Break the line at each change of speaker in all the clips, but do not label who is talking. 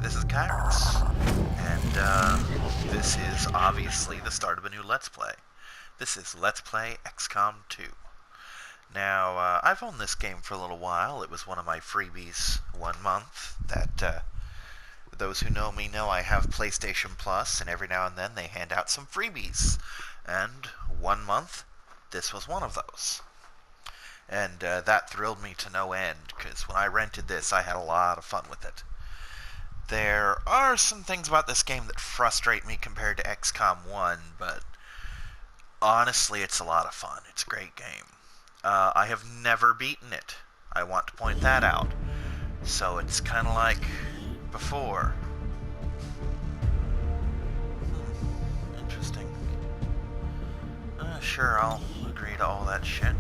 this is Kyros, and this is obviously the start of a new Let's Play. This is Let's Play XCOM 2. Now, I've owned this game for a little while. It was one of my freebies 1 month. That, those who know me know I have PlayStation Plus, and every now and then they hand out some freebies. And 1 month, this was one of those. And that thrilled me to no end, because when I rented this, I had a lot of fun with it. There are some things about this game that frustrate me compared to XCOM 1, but honestly, it's a lot of fun. It's a great game. I have never beaten it. I want to point that out. So it's kind of like before. Interesting. Sure, I'll agree to all that shit.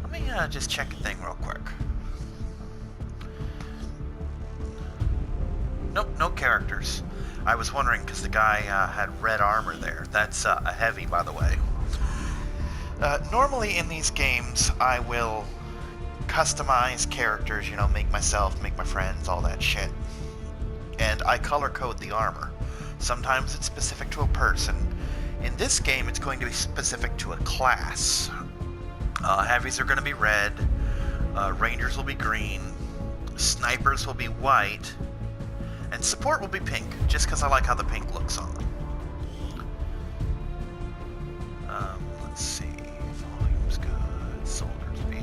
Let me just check a thing real quick. Nope, no characters. I was wondering because the guy had red armor there. That's a heavy, by the way. Normally in these games, I will customize characters, you know, make myself, make my friends, all that shit. And I color code the armor. Sometimes it's specific to a person. In this game, it's going to be specific to a class. Heavies are going to be red, rangers will be green, snipers will be white, and support will be pink, just because I like how the pink looks on them. Let's see, volume's good, soldiers beef.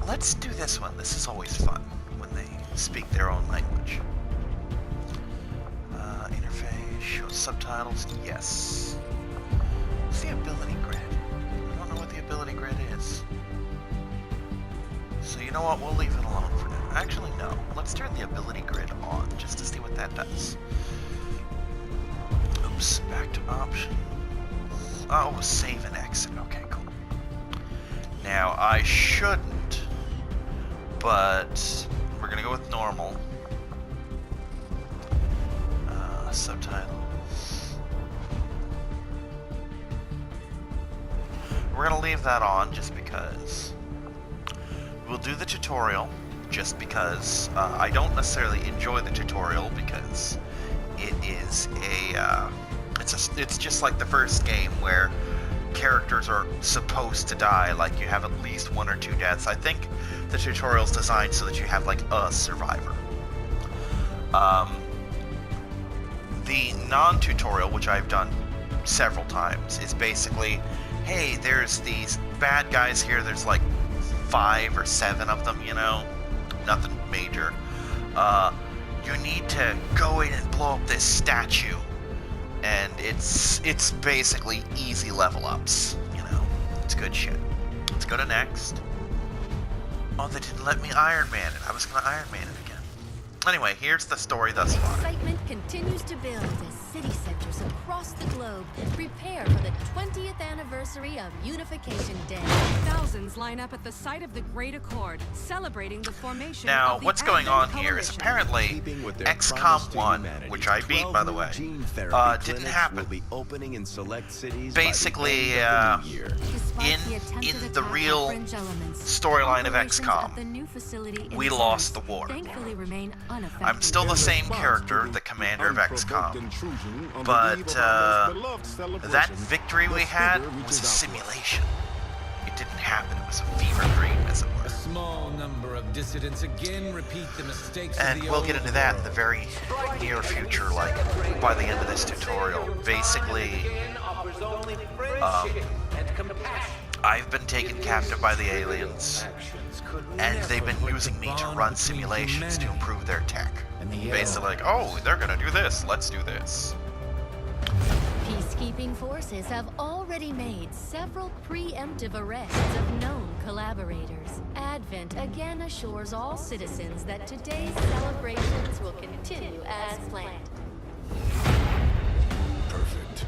Let's do this one. This is always fun when they speak their own language. Interface, show subtitles, yes. What's the ability grid? I don't know what the ability grid is. So you know what, we'll leave it alone for now. Actually, no. Let's turn the ability grid on, just to see what that does. Oops, back to options. Oh, save and exit. Okay, cool. Now, I shouldn't, but we're gonna go with normal. Subtitles. We're gonna leave that on just because. We'll do the tutorial just because I don't necessarily enjoy the tutorial because it is it's just like the first game where characters are supposed to die, like you have at least 1 or 2 deaths. I think the tutorial's designed so that you have like a survivor. The non-tutorial, which I've done several times, is basically, hey, there's these bad guys here, there's like 5 or 7 of them, you know, nothing major. You need to go in and blow up this statue, and it's basically easy level ups, you know, it's good shit. Let's go to next. Oh, they didn't let me Iron Man it. I was gonna Iron Man it again. Anyway, here's the story thus far.
Excitement continues to build as city centers across the globe prepare for the 20th anniversary of Unification Day.
Thousands line up at the site of the Great Accord, celebrating the formation
now,
of the
what's going on
Advent
here is
Coalition.
apparently XCOM 1, which I beat, by the way, didn't happen. Basically, in the real storyline of XCOM, we lost the war. I'm still the same character, the commander of XCOM, but that victory we had was a simulation. It didn't happen. It was a fever dream, as it were.
A small number of dissidents again repeat the mistakes
And
of the
we'll
old
get into that in the very near future, like by the end of this tutorial. Basically, I've been taken captive by the aliens, and they've been using me to run simulations to improve their tech. Basically like, oh, they're gonna do this, let's do this.
Peacekeeping forces have already made several preemptive arrests of known collaborators. Advent again assures all citizens that today's celebrations will continue as planned.
Perfect.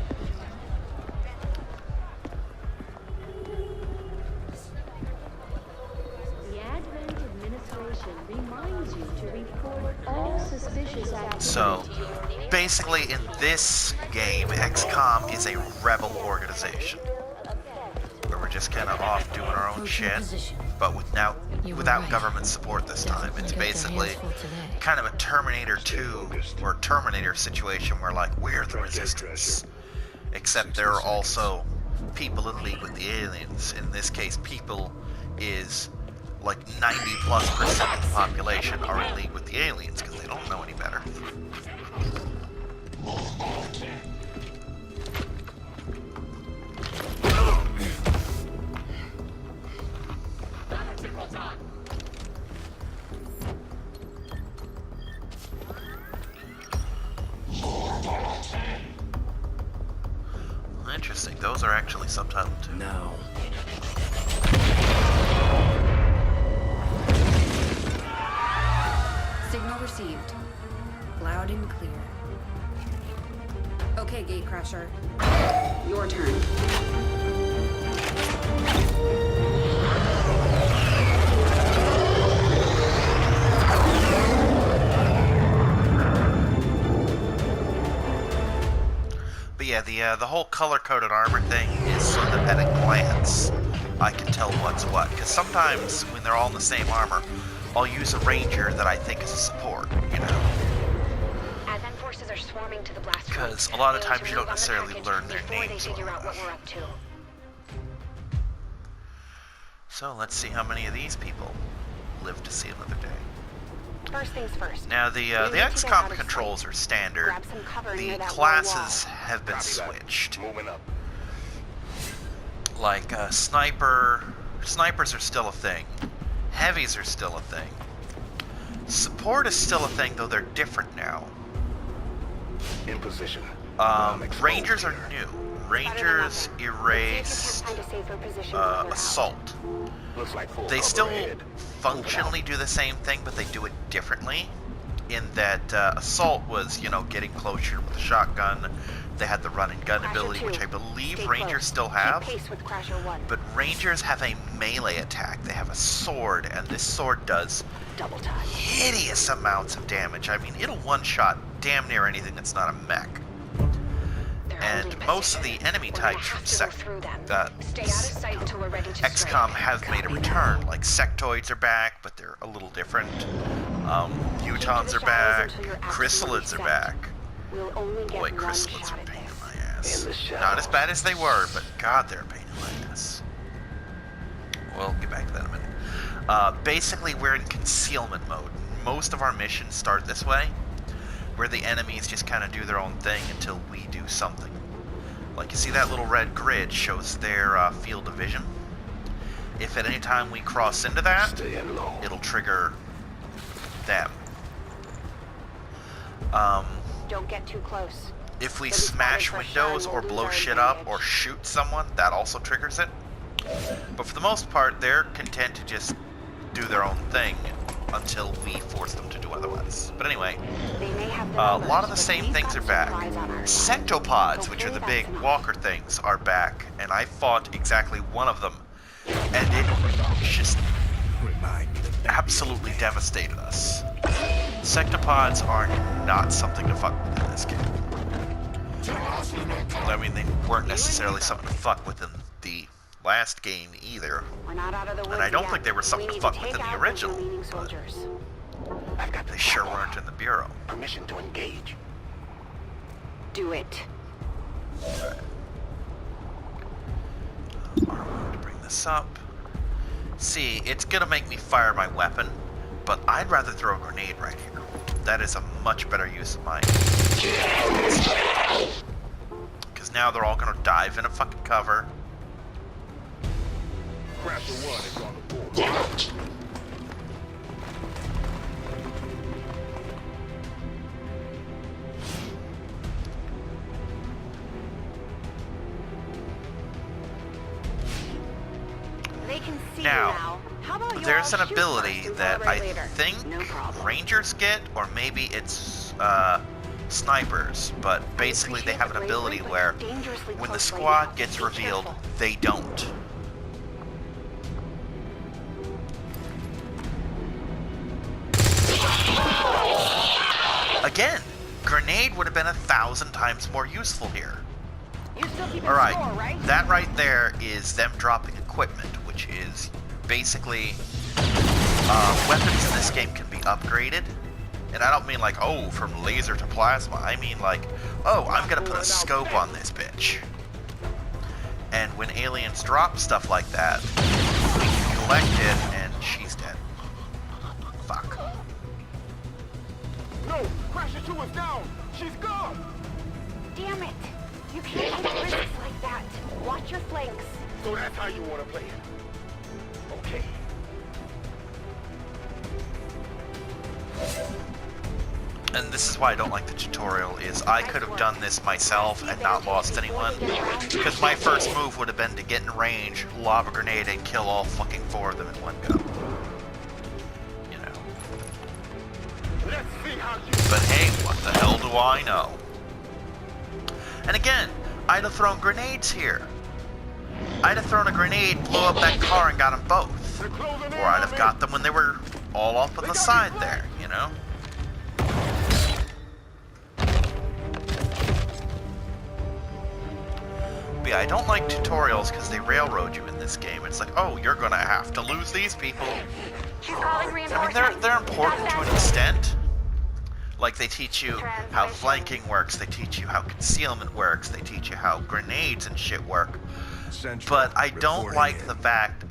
The Advent administration reminds you to report all suspicious activity.
So, basically in this game, XCOM is a rebel organization. Where we're just kind of off doing our own shit, but without government support this time. It's basically kind of a Terminator 2 or Terminator situation where, like, we're the resistance. Except there are also people in league with the aliens. In this case, people is like 90+% of the population are in league with the aliens because they don't know any better. Interesting. Those are actually subtitled too.
No.
Signal received. Loud and clear. Okay, Gatecrasher. Your turn.
But yeah, the whole color-coded armor thing is so that at a glance I can tell what's what. Because sometimes when they're all in the same armor, I'll use a ranger that I think is a support, you know.
Advent forces are swarming to the blast.
Because a lot of times you don't necessarily learn their names.
Figure out what we're up to.
So let's see how many of these people live to see another day.
First things first.
Now the XCOM controls are standard.
Grab some cover near
The
that
classes have been switched.
Moving up.
Like snipers are still a thing. Heavies are still a thing. Support is still a thing, though they're different now.
In position.
Rangers are new. Rangers erased assault.
Looks like full
They
cover
still
ahead.
functionally do the same thing, but they do it differently. In that assault was, you know, getting closer with a shotgun. They had the run and gun ability, which I believe Rangers still have. But Rangers have a melee attack. They have a sword, and this sword does
Double time.
hideous amounts of damage. I mean, it'll one-shot damn near anything that's not a mech. And most of the enemy types from XCOM have made a return. Like sectoids are back, but they're a little different. Mutons are back. Chrysalids are back. Boy, chrysalids are a pain in my ass. Not as bad as they were, but God, they're a pain in my ass. We'll get back to that in a minute. Basically, we're in concealment mode. Most of our missions start this way, where the enemies just kind of do their own thing until we do something. Like, you see that little red grid shows their field of vision. If at any time we cross into that, it'll trigger them.
Don't get too close.
If we smash windows or blow shit up or shoot someone, that also triggers it. But for the most part, they're content to just do their own thing until we force them to do otherwise. But anyway, a lot of the same things are back. Sectopods, which are the big walker things, are back, and I fought exactly one of them, and it just absolutely devastated us. Sectopods are not something to fuck with in this game. I mean, they weren't necessarily something to fuck with in the last game either.
We're not out of the woods
And I don't
yet.
think they were something
We
to
need
fuck
take
with in the
out
original.
those remaining
but
soldiers.
I've got the
They sure
power.
weren't in the Bureau.
Permission to engage.
Do it.
I want to bring this up. See, it's gonna make me fire my weapon, but I'd rather throw a grenade right here. That is a much better use of mine. Because now they're all gonna dive in a fucking cover.
Crasher 1 is on the board.
They can see
Now,
you now. How about you
there's
all
an
shoot
ability
first and
that I
celebrate later?
think
No problem.
Rangers get, or maybe it's snipers, but basically they have an ability where when the squad gets revealed, they don't. Again, grenade would have been 1,000 times more useful here.
You're still keeping
Alright,
score, right?
that right there is them dropping equipment, which is basically weapons in this game can be upgraded. And I don't mean like, oh, from laser to plasma. I mean like, oh, I'm gonna put a scope on this bitch. And when aliens drop stuff like that, we can collect it, and she's dead. Fuck.
No! Crasher 2 is down! She's gone!
Damn it! You can't take risks like that. Watch your flanks.
So that's how you want to play it? Okay.
And this is why I don't like the tutorial, is I could have done this myself and not lost anyone, because my first move would have been to get in range, lob a grenade, and kill all fucking 4 of them in one go. You know.
Let's see how you...
But hey, what the hell do I know? And again, I'd have thrown grenades here. I'd have thrown a grenade, blew up that car, and got them both. Or I'd have got them when they were all up on the side there, you know? But yeah, I don't like tutorials because they railroad you in this game. It's like, oh, you're gonna have to lose these people.
She's calling
I mean,
reinforcements.
they're important to an extent. Like, they teach you how flanking works, they teach you how concealment works, they teach you how grenades and shit work. But I don't like the fact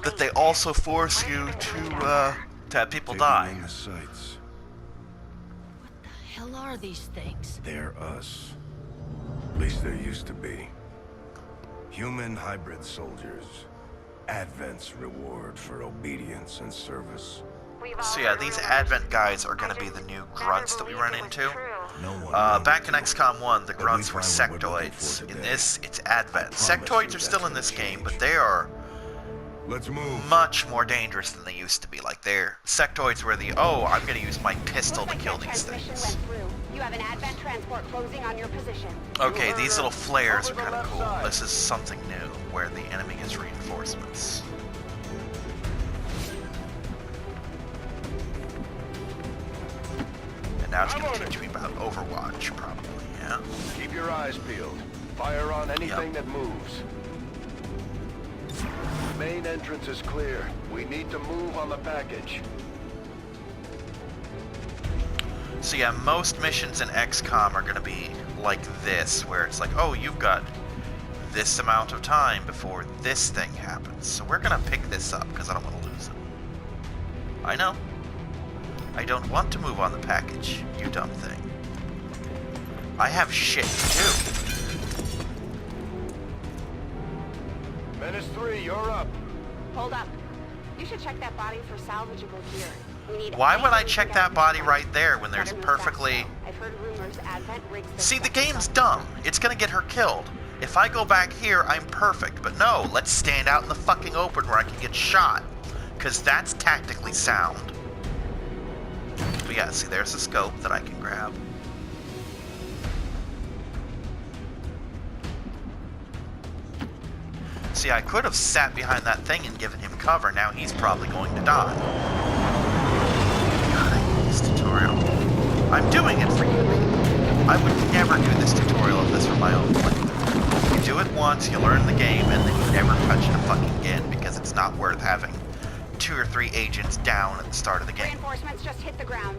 that they also force you to have people die.
In the sights.
What the hell are these things?
They're us. At least there used to be. Human hybrid soldiers. Advent's reward for obedience and service.
So yeah, these Advent guys are going to be the new grunts that we run into.
No one
Back in XCOM 1, the
But
grunts
we
were
find what we're looking
sectoids.
for
In
today.
this, it's Advent.
I promise
Sectoids
you
are
that's
still in
gonna
this game,
change.
but they are
Let's move.
much more dangerous than they used to be. Like, they're sectoids were the, oh, I'm going to use my pistol to kill these things.
You have an Advent transport closing on your position.
Okay, these little flares are kind of cool. This is something new, where the enemy gets reinforcements. And now it's going to teach me about Overwatch, probably, yeah?
Keep your eyes peeled. Fire on anything that moves. Main entrance is clear. We need to move on the package.
So yeah, most missions in XCOM are going to be like this, where it's like, oh, you've got this amount of time before this thing happens. So we're going to pick this up, because I don't want to lose it. I know. I don't want to move on the package, you dumb thing. I have shit to do.
Menace 3, you're up.
Hold up. You should check that body for salvageable gear. We need
Why would I
anything
check
to
that
get
body
us
right there when there's
Better move
perfectly...
fast, though. I've heard rumors Advent rigs the
See, the
system.
game's dumb. It's gonna get her killed. If I go back here, I'm perfect. But no, let's stand out in the fucking open where I can get shot. Because that's tactically sound. But yeah, see, there's a scope that I can grab. See, I could have sat behind that thing and given him cover. Now he's probably going to die. God, I hate this tutorial. I'm doing it for you people. I would never do this tutorial if this were my own playthrough. You do it once, you learn the game, and then you never touch it fucking again because it's not worth having 2 or 3 agents down at the start of the game.
Reinforcements just hit the ground.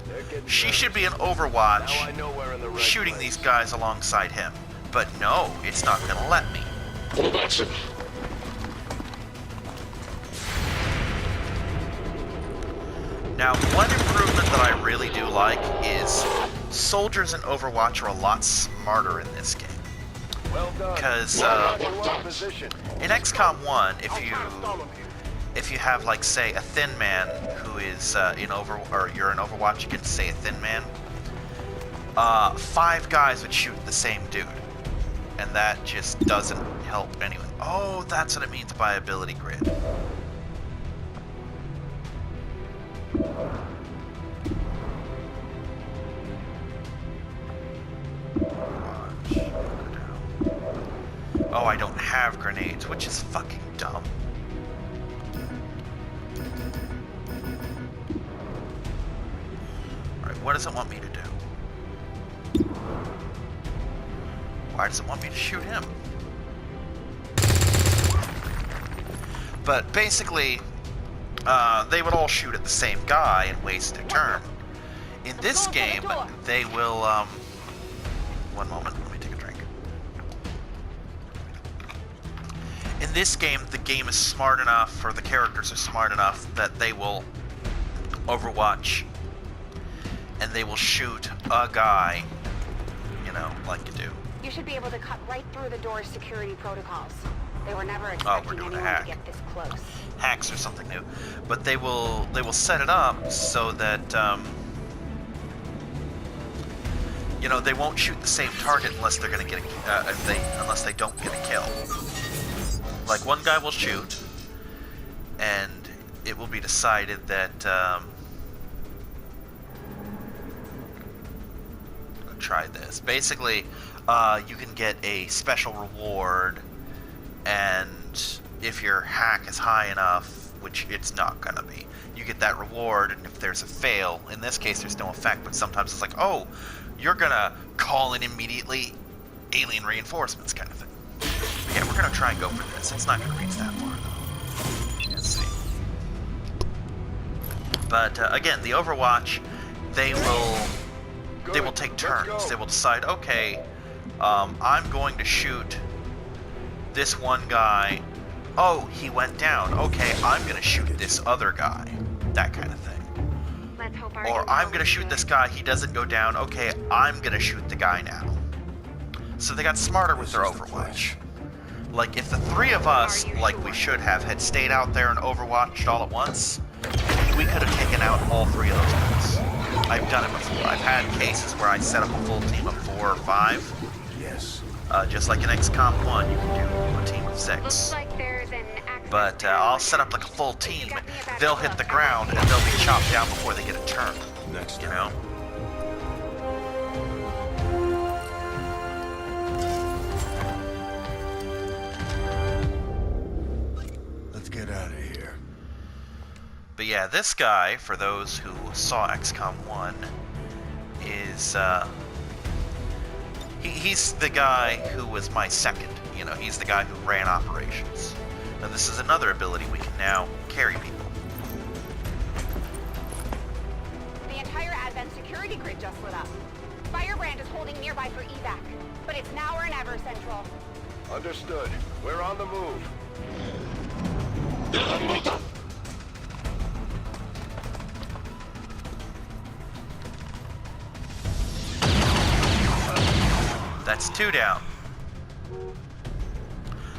They're getting
She should be in
Now I
Overwatch,
know we're in the right
shooting
place.
these guys alongside him. But no, it's not gonna let me. Now, one improvement that I really do like is soldiers in Overwatch are a lot smarter in this game.
Well done.
Because
We're in position.
in XCOM 1,
I'll try to stall 'em here.
if you have, like, say, a thin man who is you're in Overwatch against, say, a thin man, 5 guys would shoot the same dude, and that just doesn't help anyone. Oh, that's what it means by ability grid. Watch, go down. Oh, I don't have grenades, which is fucking dumb. Alright, what does it want me to do? Why does it want me to shoot him? But basically, they would all shoot at the same guy and waste their turn. In this game, they will, one moment, let me take a drink. In this game, the game is smart enough, or the characters are smart enough, that they will overwatch, and they will shoot a guy, you know, like you do.
You should be able to cut right through the door's security protocols. They were never
Oh,
expecting
we're doing a
anyone
hack.
to get this close.
Hacks or something new, but they will set it up so that you know, they won't shoot the same target unless they're gonna get unless they don't get a kill. Like, one guy will shoot, and it will be decided that I'll try this. Basically, you can get a special reward, and if your hack is high enough, which it's not gonna be, you get that reward, and if there's a fail, in this case there's no effect, but sometimes it's like, oh, you're gonna call in immediately alien reinforcements kind of thing. But yeah, we're gonna try and go for this. It's not gonna reach that far though. Let's see. But again, the Overwatch, they will take turns. They will decide, okay, I'm going to shoot this one guy. Oh, he went down. Okay, I'm gonna shoot this other guy. That kind of thing.
Let's hope our
Or I'm gonna shoot this guy, he doesn't go down. Okay, I'm gonna shoot the guy now. So they got smarter with their Overwatch. Like, if the three of us, like we should have, had stayed out there and Overwatched all at once, we could have taken out all three of those guys. I've done it before. I've had cases where I set up a full team of 4 or 5.
Yes.
Just like in XCOM 1, you can do a team of 6.
Looks like there's an
But I'll set up like a full team. They'll hit the ground and they'll be chopped down before they get a turn.
Next
You
time.
know?
Let's get out of here.
But yeah, this guy, for those who saw XCOM 1, is he's the guy who was my second. You know, he's the guy who ran operations. And this is another ability we can now carry people.
The entire Advent security grid just lit up. Firebrand is holding nearby for evac, but it's now or never, Central.
Understood. We're on the move.
That's 2 down.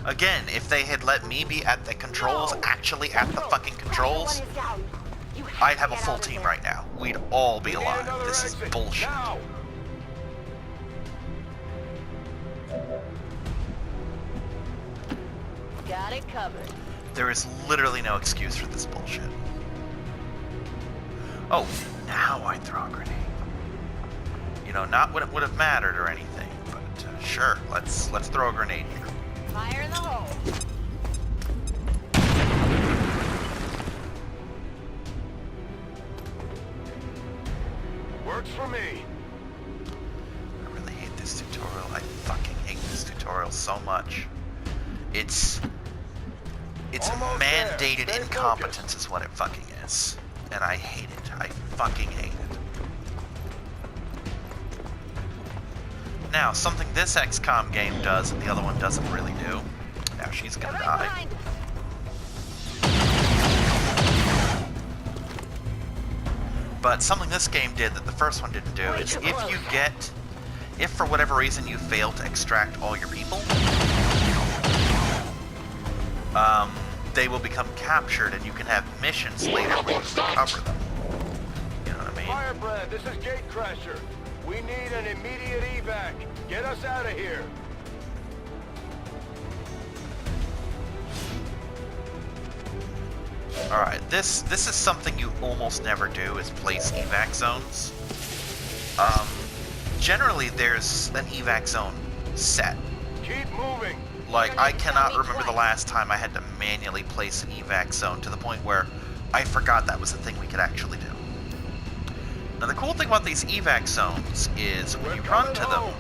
Again, if they had let me be at the controls, actually at the fucking controls, I'd have a full team right now. We'd all be
We need
alive.
another
This is
exit.
bullshit.
Now!
Got it covered.
There is literally no excuse for this bullshit. Oh, now I throw a grenade. You know, not when it would have mattered or anything, but sure, let's throw a grenade here.
Fire in the hole.
Works for me.
I really hate this tutorial. I fucking hate this tutorial so much. It's
Almost there.
mandated
Stay
incompetence
focused.
is what it fucking is. And I hate it. I fucking hate it. Now, something this XCOM game does and the other one doesn't really do. Now she's
They're
gonna
right
die.
behind us.
But something this game did that the first one didn't do is if for whatever reason you fail to extract all your people, they will become captured and you can have missions later where you recover them. You know what I mean?
Firebrand, this is Gatecrasher. We need an immediate evac. Get us out of here.
Alright, this is something you almost never do, is place evac zones. Generally there's an evac zone set.
Keep moving.
Like, I cannot remember the last time I had to manually place an evac zone to the point where I forgot that was a thing we could actually do. Now the cool thing about these evac zones is when you run to them,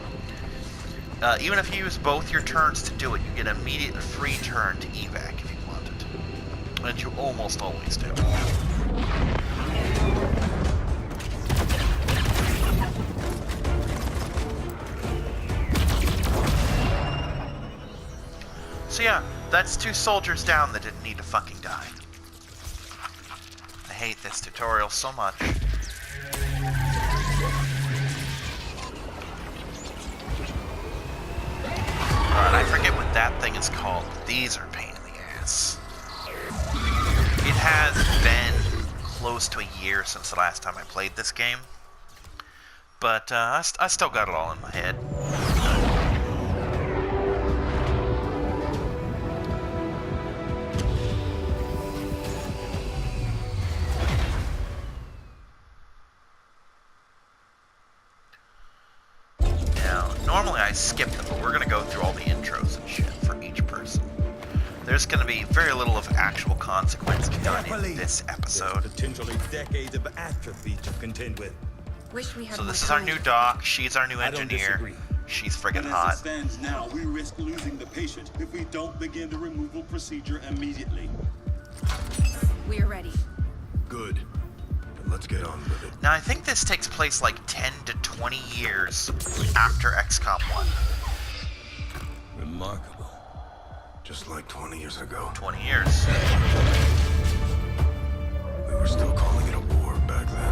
Even if you use both your turns to do it, you get an immediate free turn to evac if you want it. And you almost always do. So yeah, that's 2 soldiers down that didn't need to fucking die. I hate this tutorial so much. Alright, I forget what that thing is called. These are a pain in the ass. It has been close to a year since the last time I played this game. But I still got it all in my head. Normally I skip them, but we're going to go through all the intros and shit for each person. There's going to be very little of actual consequence done in this episode.
Potentially decades of atrophy to contend with.
So this is our new doc, she's our new engineer. She's friggin' hot.
As it stands now, we risk losing the patient if we don't begin the removal procedure immediately.
We're ready.
Good. Then let's get on with it.
Now I think this takes place like 10 to 20 years after XCOM 1.
Remarkable.
Just like 20 years ago.
20 years.
We were still calling it a war back then.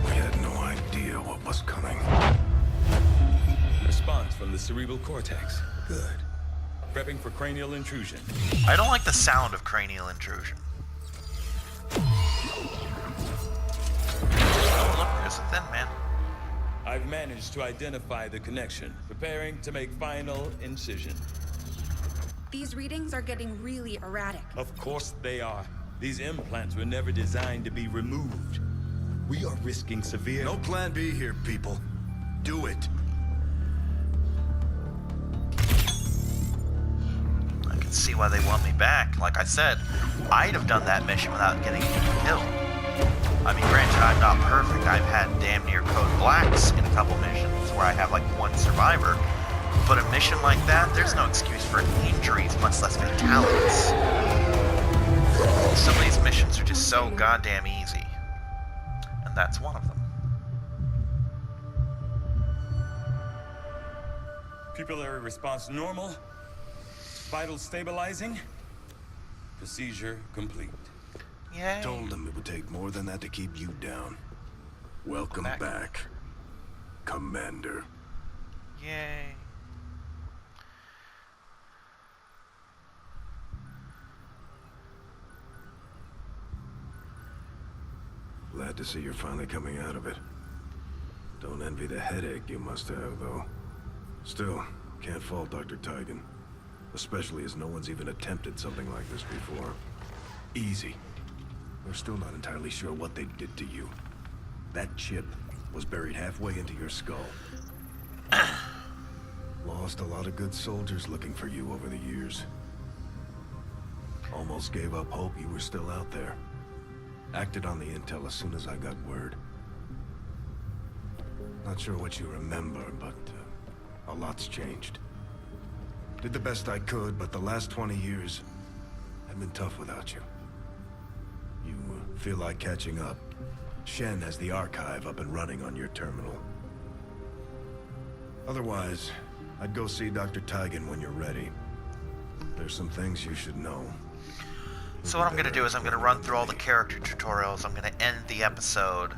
We had no idea what was coming.
Response from the cerebral cortex. Good. Prepping for cranial intrusion.
I don't like the sound of cranial intrusion. Oh, look, there's a thin man.
I've managed to identify the connection. Preparing to make final incision.
These readings are getting really erratic.
Of course they are. These implants were never designed to be removed. We are risking severe...
No plan B here, people. Do it.
I can see why they want me back. Like I said, I'd have done that mission without getting killed. I mean, granted, I'm not perfect. I've had damn near code blacks in a couple missions where I have like 1 survivor. But a mission like that, there's no excuse for injuries, much less fatalities. Some of these missions are just so goddamn easy. And that's one of them.
Pupillary response normal. Vital stabilizing. Procedure complete.
Yay.
Told them it would take more than that to keep you down. Welcome back, Commander.
Yay.
Glad to see you're finally coming out of it. Don't envy the headache you must have, though. Still, can't fault Dr. Tigan. Especially as no one's even attempted something like this before. Easy. We're still not entirely sure what they did to you. That chip was buried halfway into your skull. Lost a lot of good soldiers looking for you over the years. Almost gave up hope you were still out there. Acted on the intel as soon as I got word. Not sure what you remember, but a lot's changed. Did the best I could, but the last 20 years have been tough without you. You feel like catching up. Shen has the archive up and running on your terminal. Otherwise, I'd go see Dr. Tigan when you're ready. There's some things you should know.
So what I'm going to do is I'm going to run through all the character tutorials, I'm going to end the episode,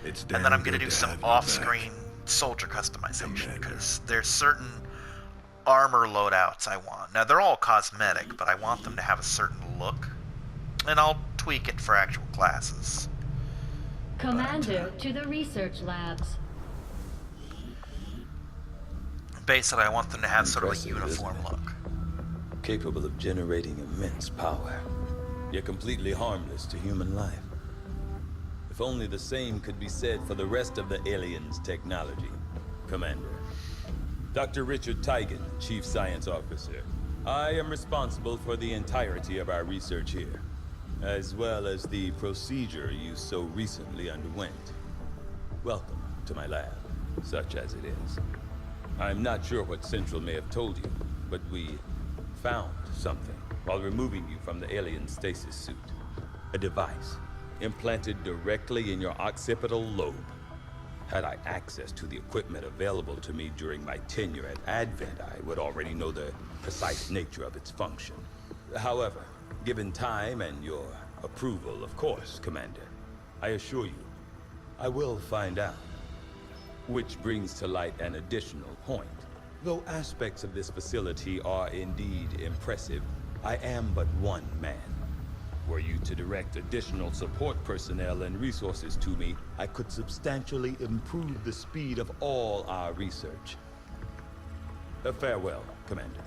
and then I'm going to do some off-screen soldier customization, because there's certain armor loadouts I want. Now, they're all cosmetic, but I want them to have a certain look, and I'll tweak it for actual classes.
Commander, to the research labs.
Basically, I want them to have sort of a
Impressive,
uniform
isn't it?
look.
Capable of generating immense power, yet completely harmless to human life. If only the same could be said for the rest of the aliens' technology, Commander. Dr. Richard Tigan, Chief Science Officer. I am responsible for the entirety of our research here, as well as the procedure you so recently underwent. Welcome to my lab. such as it is. I'm not sure what Central may have told you, but we found something while removing you from the alien stasis suit. A device implanted directly in your occipital lobe. Had I access to the equipment available to me during my tenure at Advent, I would already know the precise nature of its function. However, given time and your approval, of course, Commander, I assure you, I will find out. Which brings to light an additional point. Though aspects of this facility are indeed impressive, I am but one man. Were you to direct additional support personnel and resources to me, I could substantially improve the speed of all our research. Farewell, Commander.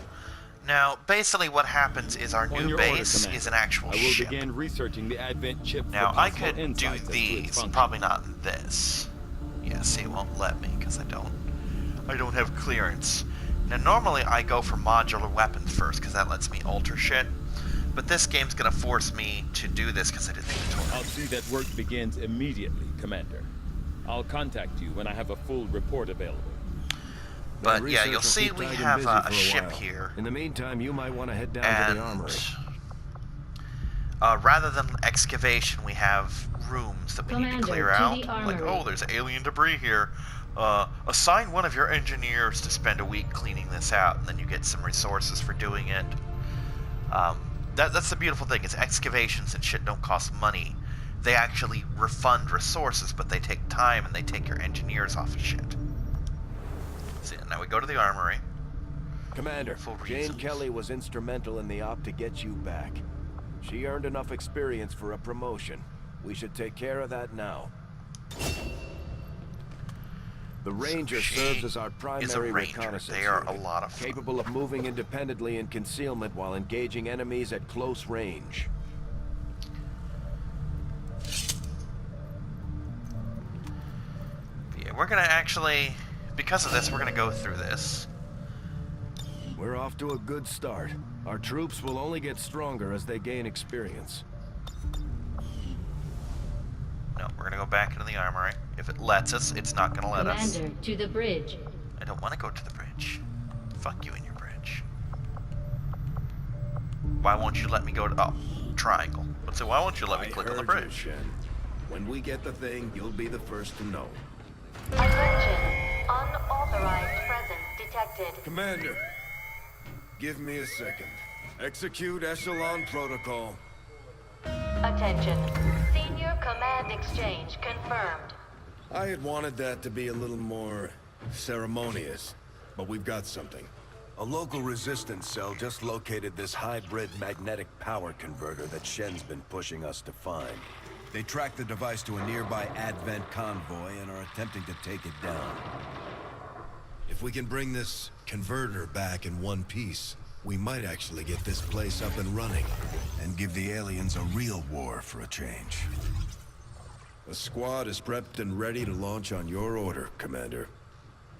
Now, basically what happens is our new base is an actual ship.
I will begin researching the Advent chip.
Now, I could do these, probably not this. Yeah, see, it won't let me, because I don't have clearance. Now, normally I go for modular weapons first, because that lets me alter shit. But this game's gonna force me to do this because I did the tutorial.
I'll see that work begins immediately, Commander. I'll contact you when I have a full report available.
But yeah, you'll see we have a ship here.
In the meantime, you might want to head down to the armory.
Rather than excavation, we have rooms that we need to clear out. Like, oh, there's alien debris here. Assign one of your engineers to spend a week cleaning this out, and then you get some resources for doing it. That's the beautiful thing, is excavations and shit don't cost money. They actually refund resources, but they take time and they take your engineers off of shit. So now we go to the armory.
Commander, Jane Kelly was instrumental in the op to get you back. She earned enough experience for a promotion. We should take care of that now. The Ranger serves as our primary reconnaissance
They are a lot of fun.
capable of moving independently in concealment while engaging enemies at close range.
Yeah, we're gonna actually, because of this, we're gonna go through this.
We're off to a good start. Our troops will only get stronger as they gain experience.
No, we're gonna go back into the armory. If it lets us, it's not gonna let us.
Commander, to the bridge.
I don't want to go to the bridge. Fuck you and your bridge. Why won't you let me go to... Oh, triangle. Let's say, why won't you let me click on the bridge?
Shen. When we get the thing, you'll be the first to know.
Attention. Unauthorized presence detected.
Commander, give me a second. Execute Echelon Protocol.
Attention. Senior command exchange confirmed.
I had wanted that to be a little more ceremonious, but we've got something. A local resistance cell just located this hybrid magnetic power converter that Shen's been pushing us to find. They tracked the device to a nearby Advent convoy and are attempting to take it down. If we can bring this converter back in one piece, we might actually get this place up and running and give the aliens a real war for a change. The squad is prepped and ready to launch on your order, Commander.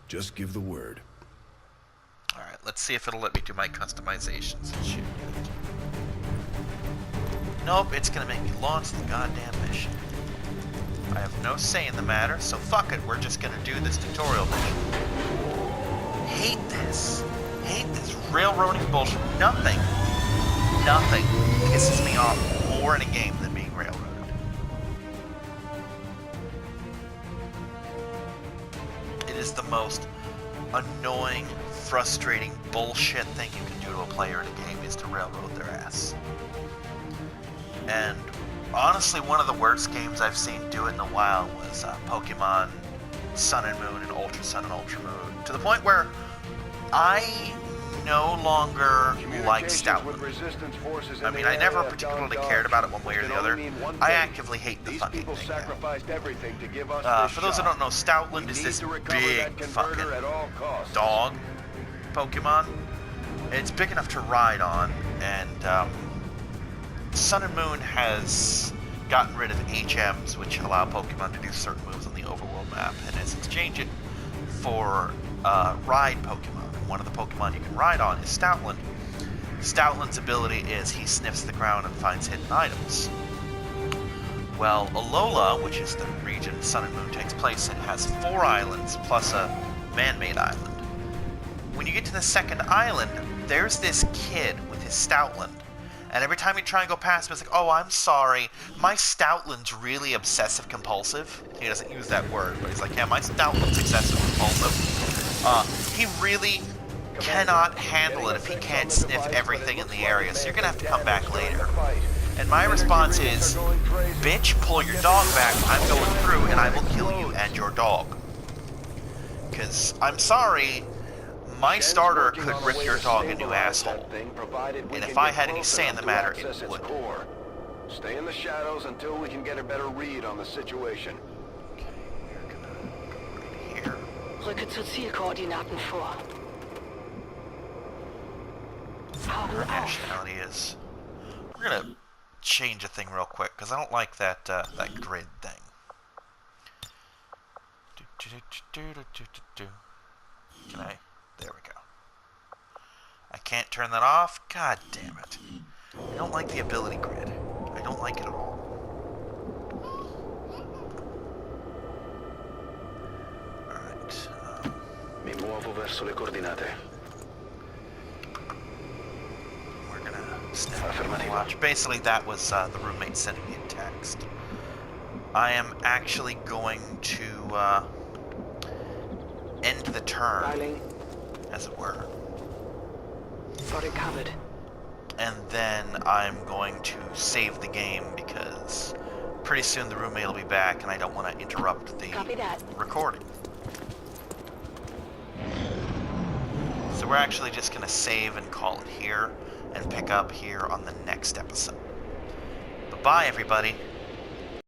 Just give the word.
Alright, let's see if it'll let me do my customizations and shit. Nope, it's gonna make me launch the goddamn mission. I have no say in the matter, so fuck it, we're just gonna do this tutorial mission. Hate this. Hate this railroading bullshit. Nothing pisses me off more in a game than being railroaded. It is the most annoying, frustrating bullshit thing you can do to a player in a game is to railroad their ass. And honestly, one of the worst games I've seen do it in a while was Pokemon Sun and Moon and Ultra Sun and Ultra Moon. To the point where I no longer like Stoutland. I mean, I never particularly cared about it one way or the other. I actively hate the fucking thing now. For those who don't know, Stoutland is this big fucking dog Pokemon. It's big enough to ride on, and Sun and Moon has gotten rid of HMs, which allow Pokemon to do certain moves on the overworld map, and has exchanged it for ride Pokemon. One of the Pokemon you can ride on is Stoutland. Stoutland's ability is he sniffs the ground and finds hidden items. Well, Alola, which is the region Sun and Moon takes place in, has 4 islands plus a man-made island. When you get to the second island, there's this kid with his Stoutland. And every time you try and go past him, it's like, oh, I'm sorry, my Stoutland's really obsessive-compulsive. He doesn't use that word, but he's like, yeah, my Stoutland's obsessive-compulsive. He really cannot handle it if he can't sniff everything in the area, so you're going to have to come back later. And my response is, bitch, pull your dog back, I'm going through, and I will kill you and your dog. Because, I'm sorry, my starter could rip your dog a new asshole. And if I had any say in the matter, it would.
Stay in the shadows until we can get a better read on the situation.
Okay, you're gonna go right here.
Rücke zu Zielkoordinaten vor. Augen
Our
auf.
nationality is. We're gonna change a thing real quick because I don't like that that grid thing. Can I? There we go. I can't turn that off. God damn it! I don't like the ability grid. I don't like it at all. All right.
Mi muovo verso le coordinate.
We're gonna snap and watch. Basically, that was the roommate sending me a text. I am actually going to end the turn, as it were.
Got it covered.
And then I'm going to save the game because pretty soon the roommate will be back and I don't want to interrupt the recording. So we're actually just going to save and call it here and pick up here on the next episode. Bye-bye, everybody.